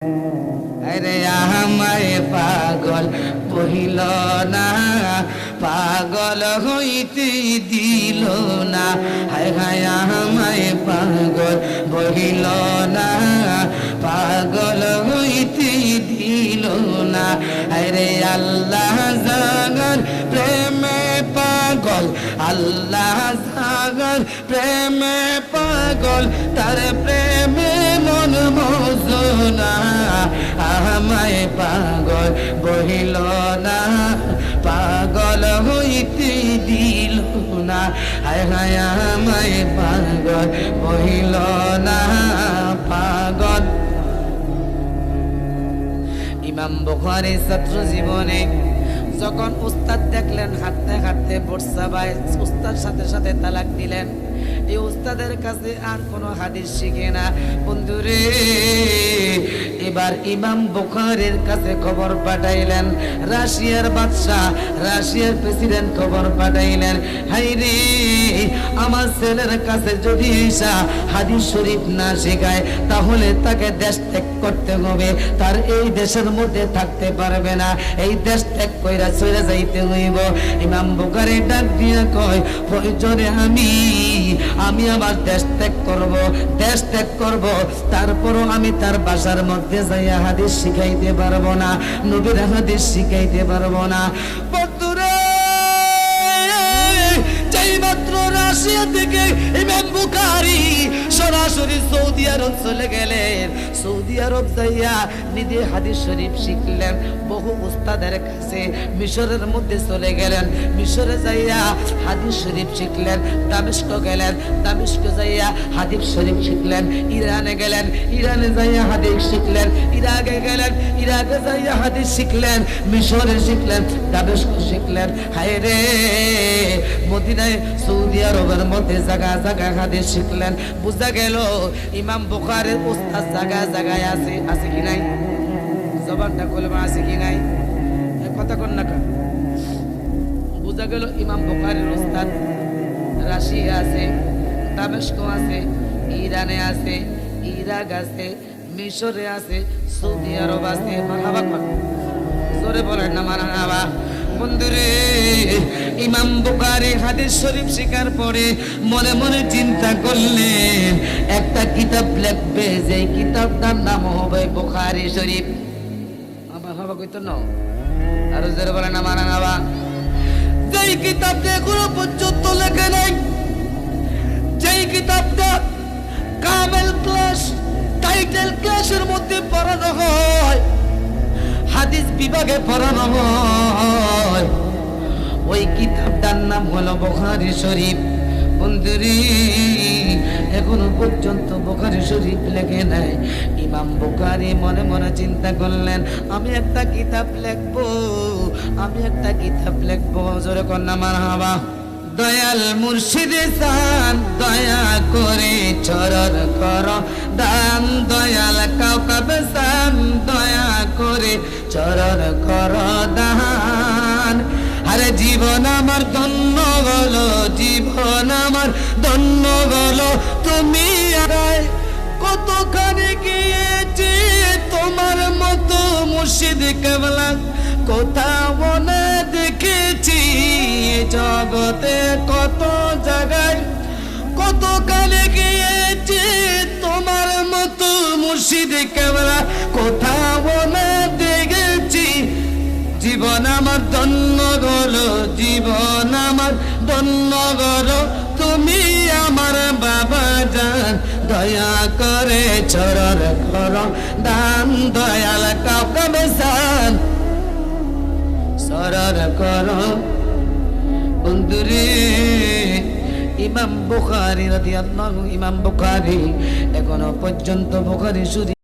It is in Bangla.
अरे আমায় পাগল বহিল না, পাগল হইতে দিল না। হায় হায় আমায় পাগল বহিল না, পাগল হইতে দিল না। আরে আল্লাহ জাগার প্রেমে পাগল, আল্লাহ জাগার প্রেমে পাগল, তার প্রেমে মন মজনা। আমায় পাগল বহিল না, পাগল হইতে দিল না। হায় হায় আমায় পাগল বহিল না, পাগল। ইমাম বুখারী ছাত্র জীবনে যখন উস্তাদ দেখলেন হাঁটতে হাঁটতে বোরসা ভাই উস্তাদ সাথে সাথে তালাক দিলেন। এই উস্তাদের কাছে আর কোনো হাদিস শিখে না। বন্ধুরে এবার ইমাম বুখারীর কাছে খবর পাঠাইলেন। রাশিয়ার বাদশা, রাশিয়ার প্রেসিডেন্ট খবর পাঠাইলেন, হাইরে আমার ছেলের কাছে যদি ঈসা হাদিস শরীফ না শেখায় তাহলে তাকে দেশ ত্যাগ করতে হবে, তার এই দেশের মধ্যে থাকতে পারবে না, এই দেশ ত্যাগ কইরা চলে যাইতে হইব। ইমাম বুখারী ডাক দিয়া কয়, প্রয়োজনে আমি আমার দেশ ত্যাগ করব, দেশ ত্যাগ করব, তারপরও আমি তার বাসার মধ্যে যাইয়া হাদিস শিখাইতে পারবো না, নবীর হাদিস শিখাইতে পারবো না। বন্ধুরা যেই মাত্র রাশিয়া থেকে ইমাম বুখারী সরাসরি সৌদি আরব চলে গেলেন। সৌদি আরব যাইয়া নিজে হাদিস শরীফ শিখলেন বহু উস্তাদের কাছে। মিশরের মধ্যে চলে গেলেন, মিশরে যাইয়া হাদিস শরীফ শিখলেন। দামেস্ক গেলেন, দামেস্ক যাইয়া হাদিস শরীফ শিখলেন। ইরানে গেলেন, ইরানে যাইয়া হাদিস শিখলেন। ইরাকে গেলেন, ইরাকে যাইয়া হাদিস শিখলেন। মিশরে শিখলেন, দামেস্ক শিখলেন। হায় রে মদিনায় সৌদি আরবের মধ্যে জায়গা জায়গা হাদিস শিখলেন। বুঝা গেল ইমাম বুখারীর উস্তাদ জায়গা জায়গায় আছে, আছে কি নাই? জবানটা কলমা আছে কি নাই? কথা কন না। বুঝা গেল ইমাম বুখারীর উস্তাদ রাশিয়া আছে, দামেস্ক আছে, ইরানে আছে, ইরাক আছে, মিশরে আছে, সৌদি আরব আছে। মারহাবা কোন জোরে বলেন না মারহাবা। বন্ধুরে ইমাম বুখারী হাদিস শরীফ শিখার পরে মনে মনে চিন্তা করলেন একটা কিতাব লিখবে, যে কিতাবটার নাম হবে বুখারী শরীফ। আমার বাবা কইতো না, আর জোরে বলেন না মারহাবা। যেই কিতাবটা এখনো পর্যন্ত লেখে নাই, যেই কিতাবটা কামেল ক্লাস টাইটেল ক্লাসের মধ্যে পড়ানো হয়, হাদিস বিভাগে পড়ানো হয়, ওই কিতাবটার নাম হলো বুখারী শরীফ। বন্ধুরে এখনো পর্যন্ত বুখারী শরীফ লেখে নাই। ইমাম বুখারী মনে মনে চিন্তা করলেন, আমি একটা কিতাব লিখবো, আমি একটা কিতাব লিখবো। জোরে কন্যা মারহাবা। দয়াল মুর্শিদে চান দয়া করে চরণ কর দান, দয়াল কাউকাবে চান দয়া করে চরণ কর দান। আরে জীবন আমার ধন্য গলো, জীবন আমার ধন্য গলো, তুমি আগায় কতখানি গিয়েছি তোমার মতো মুর্শিদ কেবলা, কোথাও না দেখেছি জগতে কত জায়গায়, কতখানি গিয়েছি তোমার মতো মুর্শিদ কেবলা, কোথাও না দেখেছি। জীবন আমার ধন্য গলো, জীবন আমার ধন্য গলো, তুমি আমার বাবা জান, দয়া করে চরণ কর দান, দয়াল কাউকে বেসান চরণ কর। বন্ধুরে ইমাম বুখারী রাদিয়াল্লাহু, ইমাম বুখারী এখনো পর্যন্ত বুখারী শরীফ